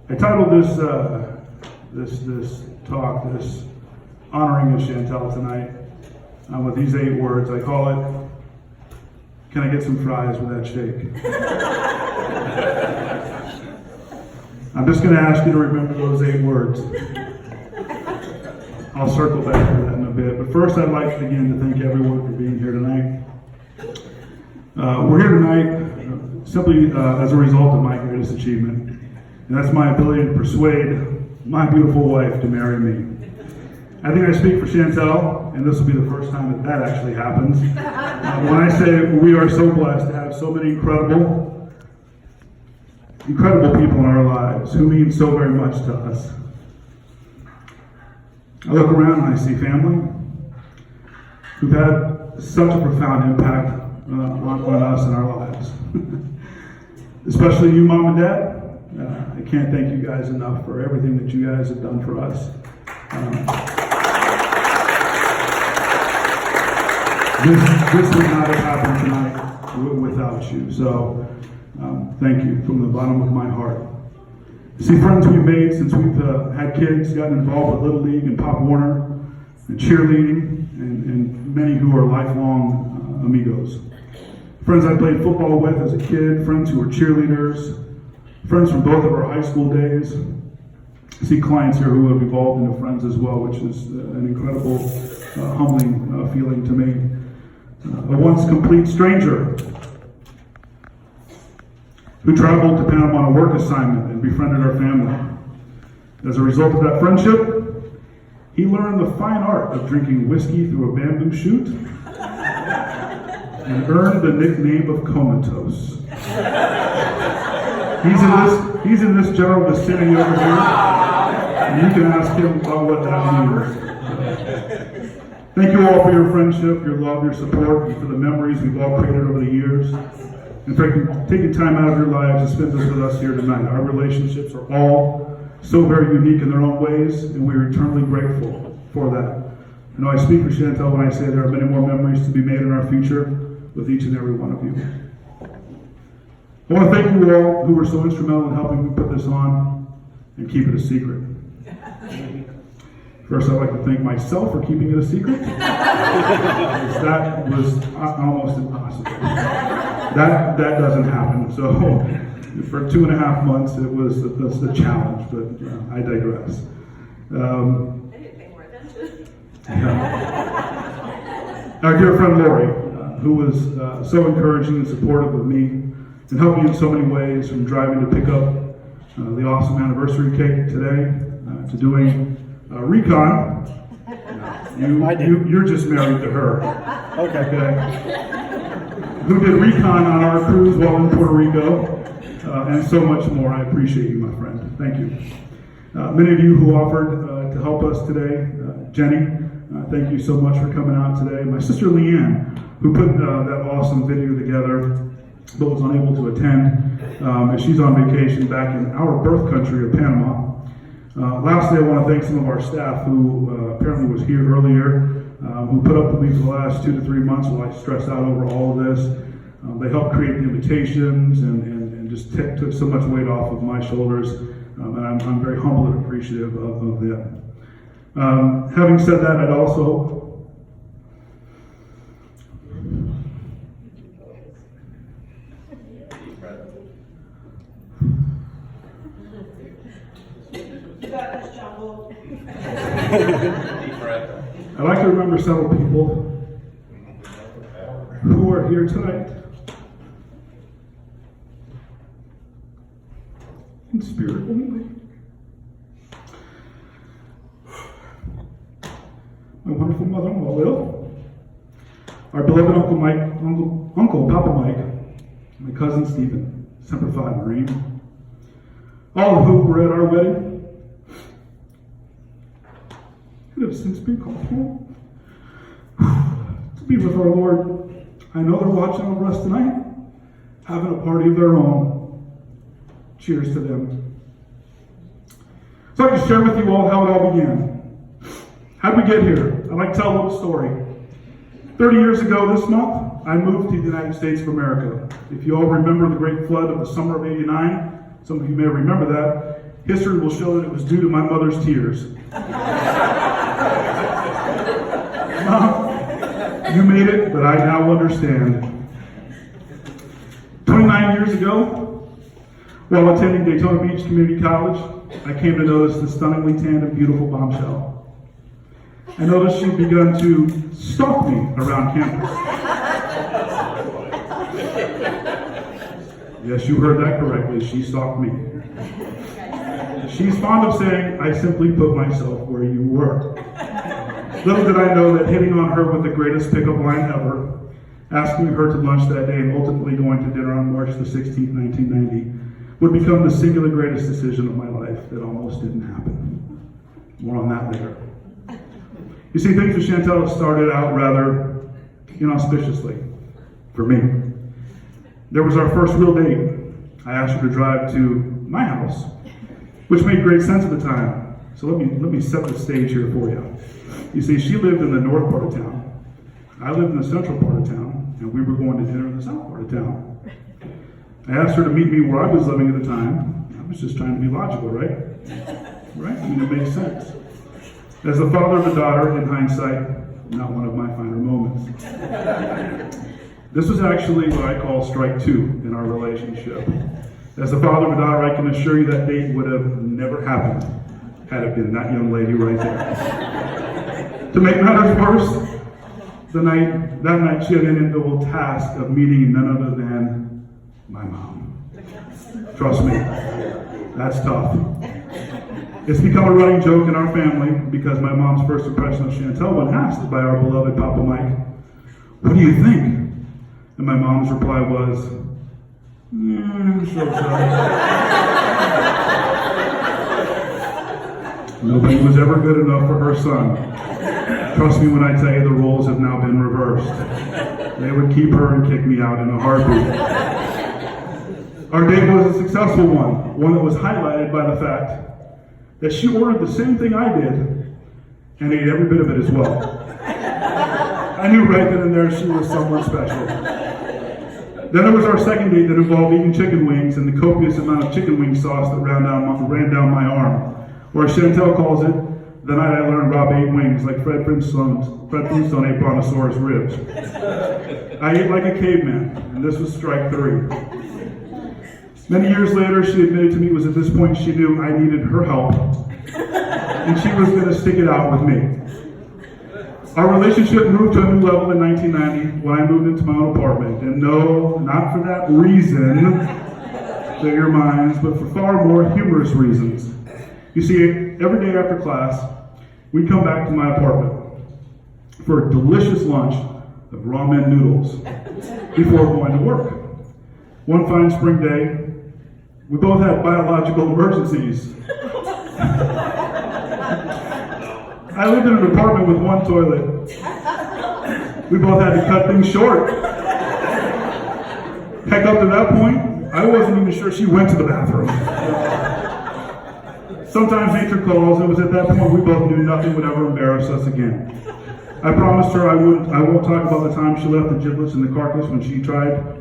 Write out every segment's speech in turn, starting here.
I titled this talk, this honoring of Chantel tonight, with these 8 words. I call it, "Can I get some fries with that shake?" I'm just going to ask you to remember those 8 words. I'll circle back to that in a bit. But first, I'd like to begin to thank everyone for being here tonight. We're here tonight simply as a result of my greatest achievement, and that's my ability to persuade my beautiful wife to marry me. I think I speak for Chantel, and this will be the first time that actually happens, when I say we are so blessed to have so many incredible people in our lives who mean so very much to us. I look around and I see family who've had such a profound impact on us and our lives. Especially you, Mom and Dad. I can't thank you guys enough for everything that you guys have done for us. This would not have happened tonight without you. So thank you from the bottom of my heart. See, friends we've made since we've had kids, gotten involved with Little League and Pop Warner and cheerleading, and many who are lifelong amigos. Friends I played football with as a kid, friends who were cheerleaders, friends from both of our high school days. I see clients here who have evolved into friends as well, which is an incredible, humbling feeling to me. A once complete stranger who traveled to Panama on a work assignment and befriended our family. As a result of that friendship, he learned the fine art of drinking whiskey through a bamboo shoot and earned the nickname of Comatose. He's in this general vicinity over here, and you can ask him about what that means. Thank you all for your friendship, your love, your support, and for the memories we've all created over the years. And for taking time out of your lives to spend this with us here tonight. Our relationships are all so very unique in their own ways, and we're eternally grateful for that. I know I speak for Chantel when I say there are many more memories to be made in our future with each and every one of you. I want to thank you all who were so instrumental in helping me put this on and keep it a secret. First, I'd like to thank myself for keeping it a secret. That was almost impossible. That doesn't happen. So for 2.5 months, it was the challenge, but I digress. I didn't pay more attention. Yeah. Our dear friend Lori, who was so encouraging and supportive of me and helped me in so many ways, from driving to pick up the awesome anniversary cake today to doing recon. You're just married to her. Okay. Who did recon on our cruise while in Puerto Rico, and so much more. I appreciate you, my friend. Thank you. Many of you who offered to help us today, Jenny, thank you so much for coming out today. My sister Leanne, who put that awesome video together, but was unable to attend, as she's on vacation back in our birth country of Panama. Lastly, I want to thank some of our staff who apparently was here earlier, who put up with me for the last 2 to 3 months while I stressed out over all of this. They helped create the invitations and just took so much weight off of my shoulders, and I'm very humble and appreciative of them. Having said that, I'd also I'd like to remember several people who are here tonight in spirit only. My wonderful mother-in-law, Lil, our beloved Uncle Papa Mike, my cousin Stephen, Semper Fi Marine, all of whom were at our wedding. Who have since been called home to be with our Lord. I know they're watching over us tonight, having a party of their own. Cheers to them. So I'd like to share with you all how it all began. How did we get here? I'd like to tell a little story. 30 years ago this month, I moved to the United States of America. If you all remember the great flood of the summer of '89, some of you may remember that, History will show that it was due to my mother's tears. Mom, you made it, but I now understand. 29 years ago, while attending Daytona Beach Community College, I came to notice the stunningly tanned and beautiful Bombshell. I noticed she'd begun to stalk me around campus. Yes, you heard that correctly. She stalked me. She's fond of saying, I simply put myself where you were. Little did I know that hitting on her with the greatest pickup line ever, asking her to lunch that day and ultimately going to dinner on March the 16th, 1990, would become the singular greatest decision of my life that almost didn't happen. More on that later. You see, things with Chantel started out rather inauspiciously for me. There was our first real date. I asked her to drive to my house, which made great sense at the time. So let me set the stage here for you. You see, she lived in the north part of town. I lived in the central part of town, and we were going to dinner in the south part of town. I asked her to meet me where I was living at the time. I was just trying to be logical, right? Right? I mean, it makes sense. As the father of a daughter, in hindsight, not one of my finer moments. This was actually what I call strike two in our relationship. As the father of a daughter, I can assure you that date would have never happened had it been that young lady right there. To make matters worse, that night she had an inevitable task of meeting none other than my mom. Trust me, that's tough. It's become a running joke in our family because my mom's first impression of Chantel, when asked by our beloved Papa Mike, what do you think? And my mom's reply was, so. Nobody was ever good enough for her son. Trust me when I tell you the roles have now been reversed. They would keep her and kick me out in a heartbeat. Our date was a successful one that was highlighted by the fact that she ordered the same thing I did and ate every bit of it as well. I knew right then and there she was someone special. Then there was our second date that involved eating chicken wings and the copious amount of chicken wing sauce that ran down my arm. Or as Chantel calls it, the night I learned Rob ate wings like Fred Flintstone ate brontosaurus ribs. I ate like a caveman, and this was strike three. Many years later, she admitted to me it was at this point she knew I needed her help, and she was going to stick it out with me. Our relationship moved to a new level in 1990 when I moved into my own apartment. And no, not for that reason, clear your minds, but for far more humorous reasons. You see, every day after class, we'd come back to my apartment for a delicious lunch of ramen noodles before going to work. One fine spring day, we both had biological emergencies. I lived in an apartment with one toilet. We both had to cut things short. Heck, up to that point, I wasn't even sure she went to the bathroom. Sometimes nature calls. It was at that point we both knew nothing would ever embarrass us again. I promised her I won't talk about the time she left the giblets in the carcass when she tried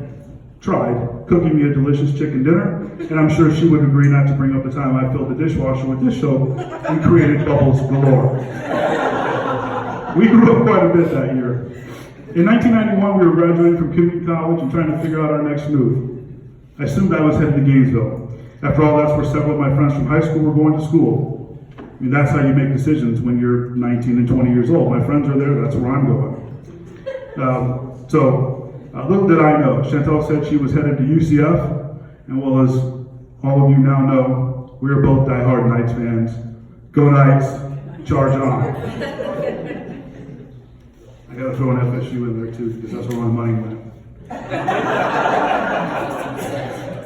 cooking me a delicious chicken dinner, and I'm sure she would agree not to bring up the time I filled the dishwasher with dish soap and created bubbles galore. We grew up quite a bit that year. In 1991, we were graduating from community college and trying to figure out our next move. I assumed I was headed to Gainesville. After all, that's where several of my friends from high school were going to school. I mean, that's how you make decisions when you're 19 and 20 years old. My friends are there, that's where I'm going. Little did I know, Chantel said she was headed to UCF, and well, as all of you now know, we are both diehard Knights fans. Go Knights, charge on. I gotta throw an FSU in there too, because that's where my money went.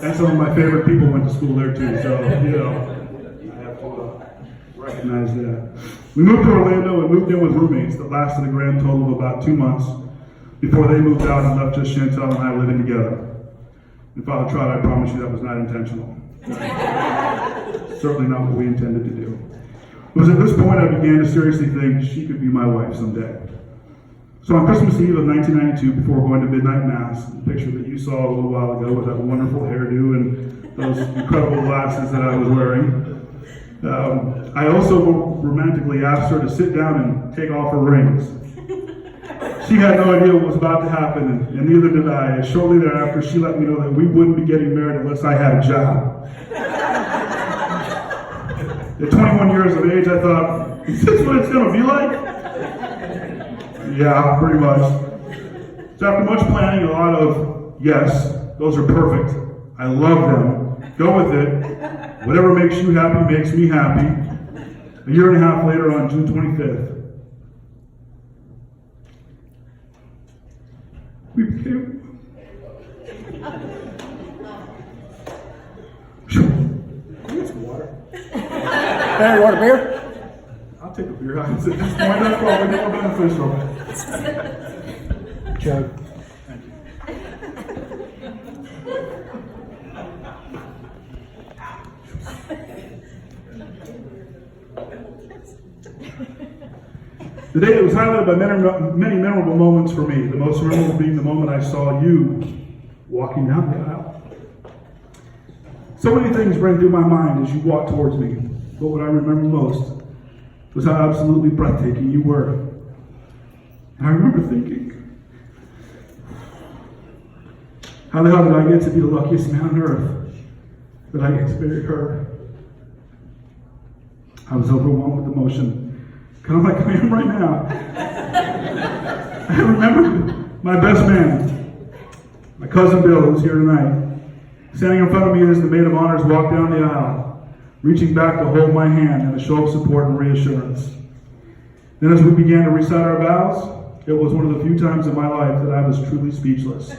And some of my favorite people went to school there too, so, I have to recognize that. We moved to Orlando and moved in with roommates that lasted a grand total of about 2 months before they moved out and left just Chantel and I living together. And Father Trot, I promise you that was not intentional. Certainly not what we intended to do. It was at this point I began to seriously think she could be my wife someday. So on Christmas Eve of 1992, before going to midnight mass, the picture that you saw a little while ago with that wonderful hairdo and those incredible glasses that I was wearing, I also romantically asked her to sit down and take off her rings. She had no idea what was about to happen, and neither did I. Shortly thereafter, she let me know that we wouldn't be getting married unless I had a job. At 21 years of age, I thought, is this what it's going to be like? Yeah, pretty much. So after much planning, a lot of, yes, those are perfect. I love them. Go with it. Whatever makes you happy makes me happy. A year and a half later, on June 25th, we became... Hey, you want a beer? I'll take a beer. At this point, that's probably more beneficial. Chug. The day was highlighted by many memorable moments for me. The most memorable being the moment I saw you walking down the aisle. So many things ran through my mind as you walked towards me, but what I remember most was how absolutely breathtaking you were. And I remember thinking, how the hell did I get to be the luckiest man on earth that I get to marry her? I was overwhelmed with emotion, kind of like I am right now. I remember my best man, my cousin Bill, who's here tonight, standing in front of me as the maid of honors walked down the aisle, reaching back to hold my hand in a show of support and reassurance. Then as we began to recite our vows, it was one of the few times in my life that I was truly speechless.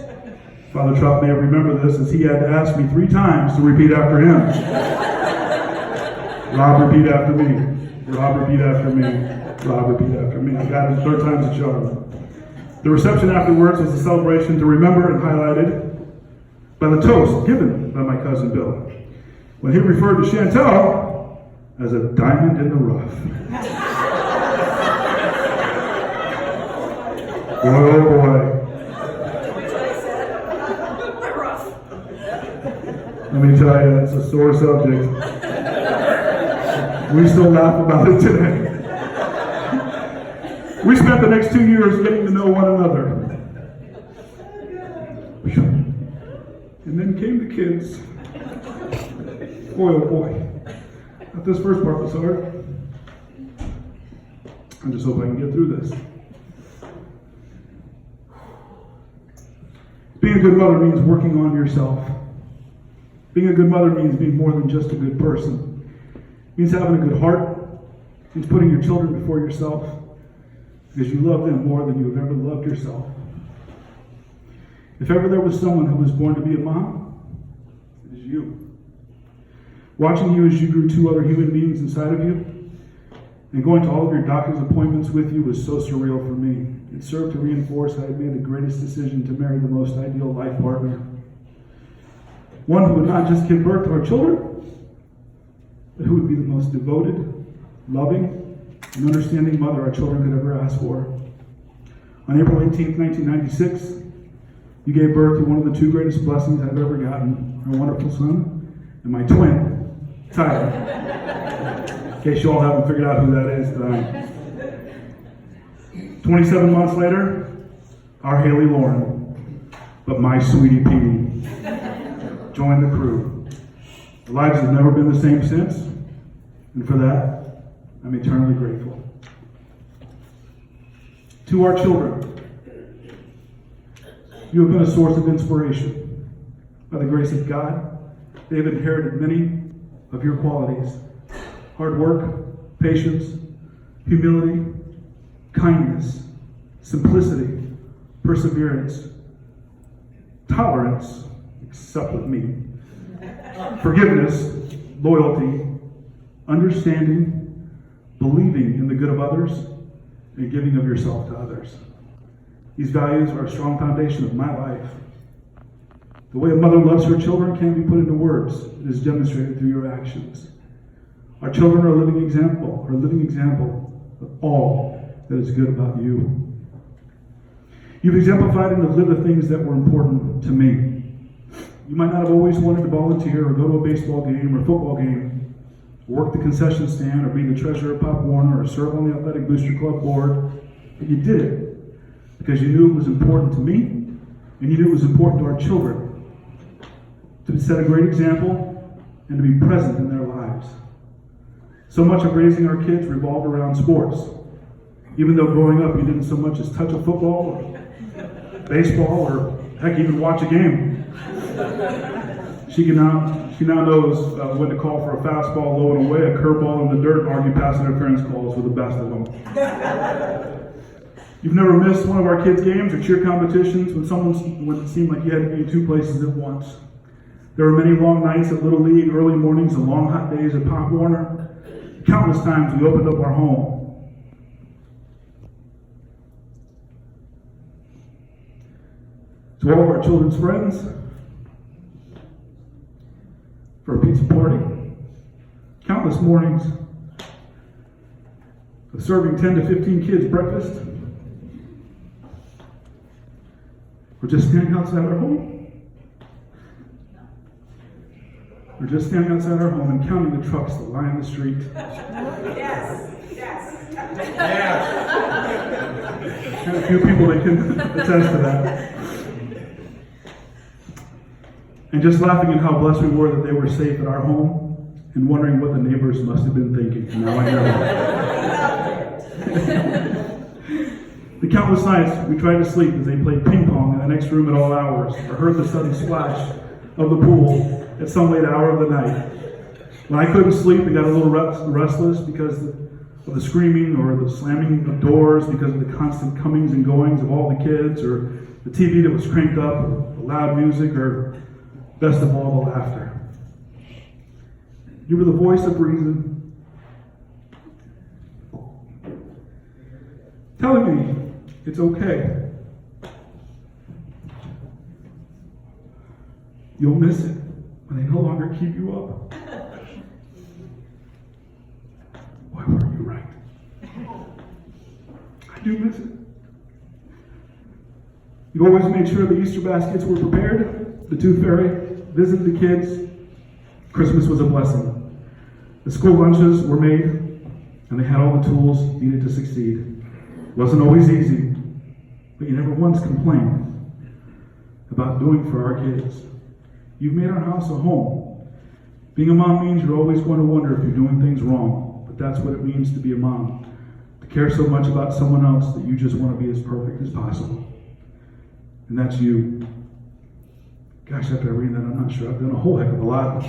Father Trout may remember this, as he had to ask me 3 times to repeat after him. Rob, repeat after me. Rob, repeat after me. Rob, repeat after me. I got it 3rd time's a charm. The reception afterwards was a celebration to remember and highlighted by the toast given by my cousin Bill, when he referred to Chantel as a diamond in the rough. Boy, oh boy. Let me tell you, it's a sore subject. We still laugh about it today. We spent the next 2 years getting to know one another. And then came the kids. Boy, oh boy. But this first part was hard. I just hope I can get through this. Being a good mother means working on yourself. Being a good mother means being more than just a good person. It means having a good heart. It means putting your children before yourself, because you love them more than you have ever loved yourself. If ever there was someone who was born to be a mom, it is you. Watching you as you grew 2 other human beings inside of you, and going to all of your doctor's appointments with you was so surreal for me. It served to reinforce I had made the greatest decision to marry the most ideal life partner. One who would not just give birth to our children, but who would be the most devoted, loving, and understanding mother our children could ever ask for. On April 18th, 1996, you gave birth to one of the 2 greatest blessings I've ever gotten, our wonderful son, and my twin, Tyler. In case you all haven't figured out who that is tonight. 27 months later, our Haley Lauren, but my sweetie Petey, joined the crew. Our lives have never been the same since, and for that, I'm eternally grateful. To our children, you have been a source of inspiration. By the grace of God, they have inherited many of your qualities: hard work, patience, humility, kindness, simplicity, perseverance, tolerance, except with me, forgiveness, loyalty, understanding, believing in the good of others, and giving of yourself to others. These values are a strong foundation of my life. The way a mother loves her children can't be put into words. It is demonstrated through your actions. Our children are a living example of all that is good about you. You've exemplified and have lived the things that were important to me. You might not have always wanted to volunteer or go to a baseball game or football game work the concession stand, or be the treasurer of Pop Warner, or serve on the Athletic Booster Club board, but you did it because you knew it was important to me, and you knew it was important to our children to set a great example and to be present in their lives. So much of raising our kids revolved around sports. Even though growing up you didn't so much as touch a football or baseball or heck, even watch a game. She now knows when to call for a fastball low and away, a curveball in the dirt, and argue pass interference calls with the best of them. You've never missed one of our kids' games or cheer competitions when it seemed like you had to be in two places at once. There were many long nights at Little League, early mornings, and long hot days at Pop Warner. Countless times we opened up our home. To all of our children's friends, for a pizza party, countless mornings of serving 10 to 15 kids breakfast, or just standing outside our home. We're just standing outside our home and counting the trucks that line the street. Yes, yes. And a few people that can attest to that. And just laughing at how blessed we were that they were safe at our home and wondering what the neighbors must have been thinking. Now I know. The countless nights we tried to sleep as they played ping pong in the next room at all hours, or heard the sudden splash of the pool at some late hour of the night. When I couldn't sleep, I got a little restless because of the screaming or the slamming of doors, because of the constant comings and goings of all the kids, or the TV that was cranked up, or the loud music, or best of all, the laughter. You were the voice of reason, telling me it's okay. You'll miss it when they no longer keep you up. Why were you right? I do miss it. You always made sure the Easter baskets were prepared, the tooth fairy visited the kids. Christmas was a blessing. The school lunches were made, and they had all the tools needed to succeed. It wasn't always easy, but you never once complained about doing for our kids. You've made our house a home. Being a mom means you're always going to wonder if you're doing things wrong, but that's what it means to be a mom. To care so much about someone else that you just want to be as perfect as possible. And that's you. Gosh, after I read that, I'm not sure. I've done a whole heck of a lot.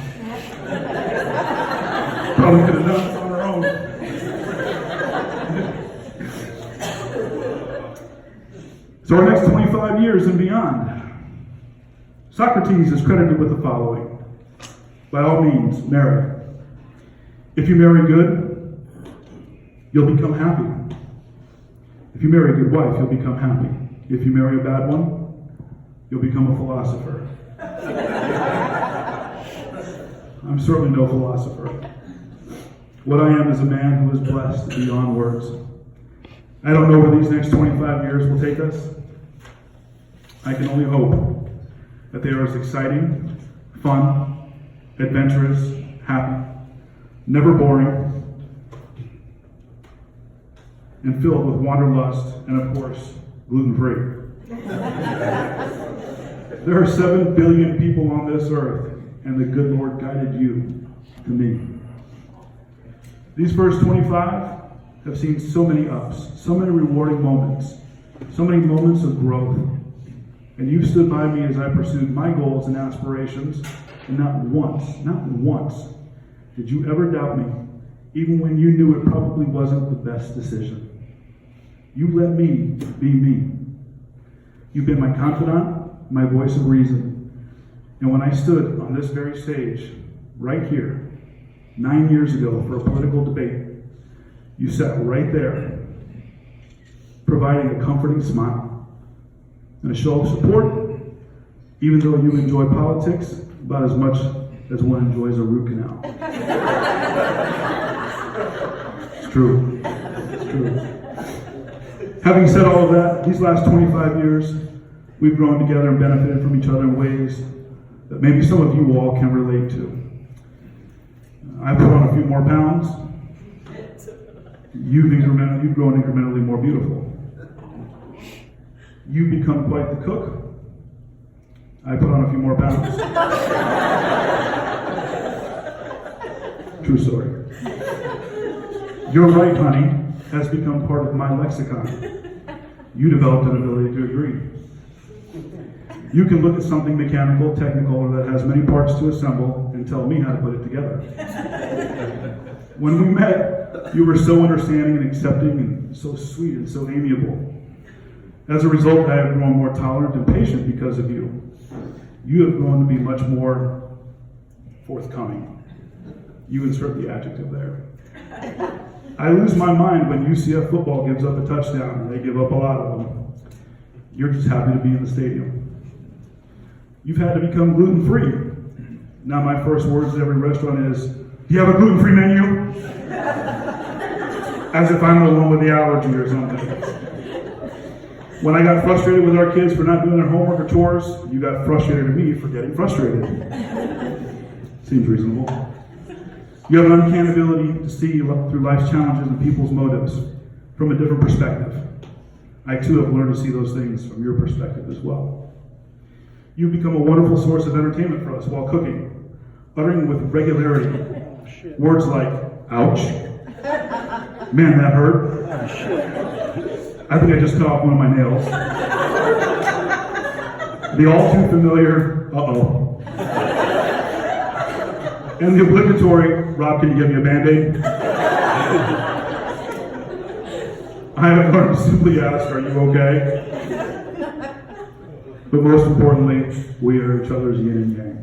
Probably could have done this on our own. So our next 25 years and beyond. Socrates is credited with the following. By all means, marry. If you marry good, you'll become happy. If you marry a good wife, you'll become happy. If you marry a bad one, you'll become a philosopher. I'm certainly no philosopher. What I am is a man who is blessed beyond words. I don't know where these next 25 years will take us. I can only hope that they are as exciting, fun, adventurous, happy, never boring, and filled with wanderlust and, of course, gluten-free. There are 7 billion people on this earth, and the good Lord guided you to me. These first 25 have seen so many ups, so many rewarding moments, so many moments of growth. And you stood by me as I pursued my goals and aspirations, and not once did you ever doubt me, even when you knew it probably wasn't the best decision. You let me be me. You've been my confidant, my voice of reason. And when I stood on this very stage, right here, 9 years ago for a political debate, you sat right there, providing a comforting smile and a show of support, even though you enjoy politics about as much as one enjoys a root canal. It's true. It's true. Having said all of that, these last 25 years, we've grown together and benefited from each other in ways that maybe some of you all can relate to. I put on a few more pounds. You've grown incrementally more beautiful. You've become quite the cook. I put on a few more pounds. True story. Your right, honey, has become part of my lexicon. You developed an ability to agree. You can look at something mechanical, technical, or that has many parts to assemble and tell me how to put it together. When we met, you were so understanding and accepting and so sweet and so amiable. As a result, I have grown more tolerant and patient because of you. You have grown to be much more forthcoming. You insert the adjective there. I lose my mind when UCF football gives up a touchdown, and they give up a lot of them. You're just happy to be in the stadium. You've had to become gluten-free. Now my first words at every restaurant is, "Do you have a gluten-free menu?" As if I'm the one with the allergy or something. When I got frustrated with our kids for not doing their homework or chores, you got frustrated at me for getting frustrated. Seems reasonable. You have an uncanny ability to see through life's challenges and people's motives from a different perspective. I too have learned to see those things from your perspective as well. You've become a wonderful source of entertainment for us while cooking, uttering with regularity words like, "Ouch," "Man, that hurt," "I think I just cut off one of my nails," the all too familiar, "uh-oh," and the obligatory, "Rob, can you give me a Band-Aid?" I have learned to simply ask, "Are you okay?" But most importantly, we are each other's yin and yang.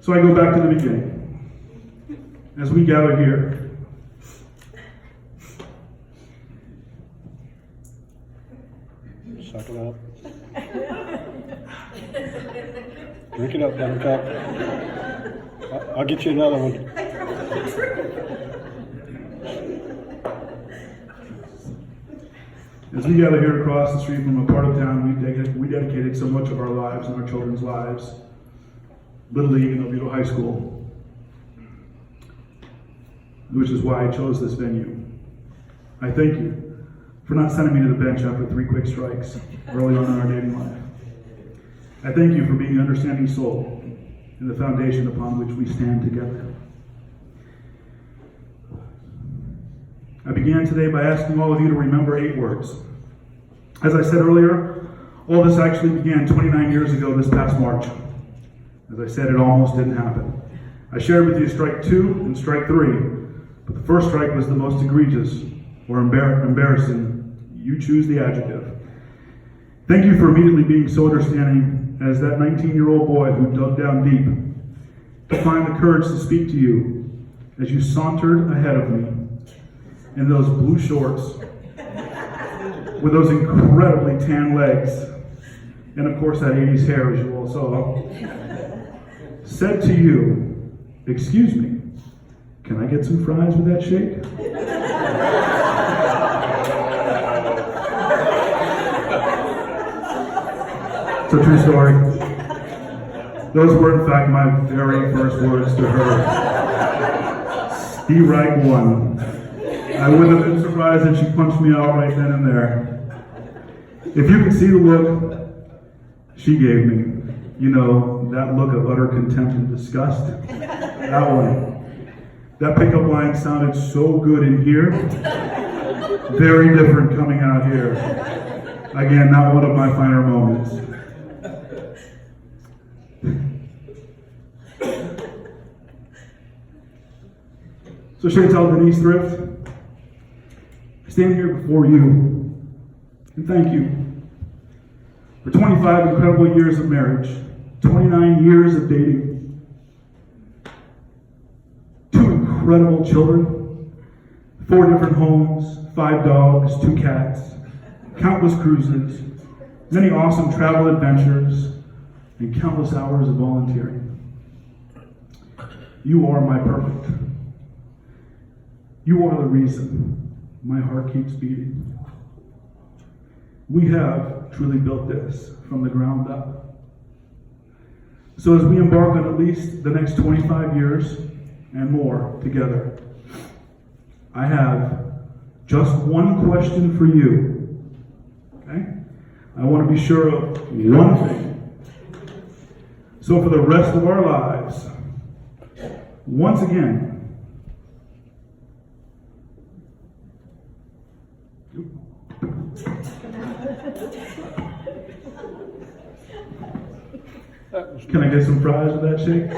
So I go back to the beginning. As we gather here, Suck it up. Drink it up, Buttercup. I'll get you another one. as we gather here across the street from a part of town we dedicated so much of our lives and our children's lives, Little League and Oviedo High School, which is why I chose this venue. I thank you for not sending me to the bench after 3 quick strikes early on in our dating life. I thank you for being an understanding soul and the foundation upon which we stand together. I began today by asking all of you to remember 8 words. As I said earlier, all this actually began 29 years ago this past March. As I said, it almost didn't happen. I shared with you strike 2 and strike 3, but the first strike was the most egregious or embarrassing. You choose the adjective. Thank you for immediately being so understanding as that 19-year-old boy who dug down deep to find the courage to speak to you as you sauntered ahead of me in those blue shorts with those incredibly tan legs and of course that 80s hair as you all saw, said to you, "Excuse me, can I get some fries with that shake?" It's a true story. Those were in fact my very first words to her. Ski right one. I wouldn't have been surprised if she punched me out right then and there. If you could see the look she gave me, you know, that look of utter contempt and disgust, that one. That pickup line sounded so good in here, very different coming out here. Again, not one of my finer moments. So Chantel Denise Thrift, I stand here before you and thank you for 25 incredible years of marriage, 29 years of dating, 2 incredible children, 4 different homes, 5 dogs, 2 cats, countless cruises, many awesome travel adventures, and countless hours of volunteering. You are my perfect. You are the reason my heart keeps beating. We have truly built this from the ground up. So as we embark on at least the next 25 years and more together, I have just one question for you. Okay? I want to be sure of one thing. So for the rest of our lives, once again, can I get some fries with that shake?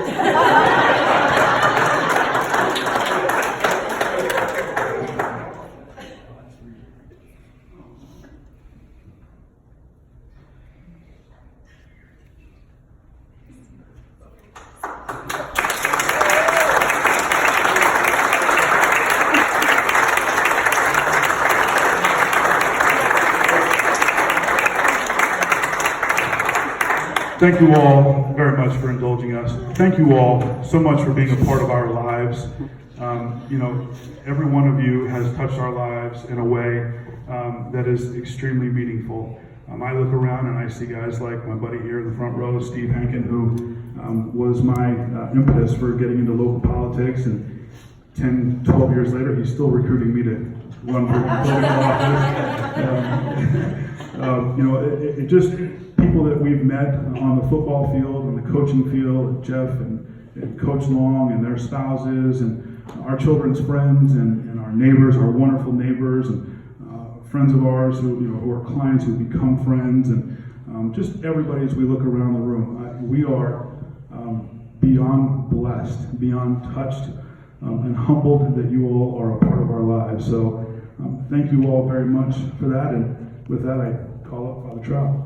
Thank you all very much for indulging us. Thank you all so much for being a part of our lives. Every one of you has touched our lives in a way that is extremely meaningful. I look around and I see guys like my buddy here in the front row, Steve Hankin, who was my impetus for getting into local politics, and 10, 12 years later, he's still recruiting me to run for political office. It just people that we've met on the football field, on the coaching field, Jeff and Coach Long and their spouses, and our children's friends, and our neighbors, our wonderful neighbors, and friends of ours who are clients who become friends, and just everybody as we look around the room. We are beyond blessed, beyond touched, and humbled that you all are a part of our lives. So thank you all very much for that, and with that I call up Father Trout.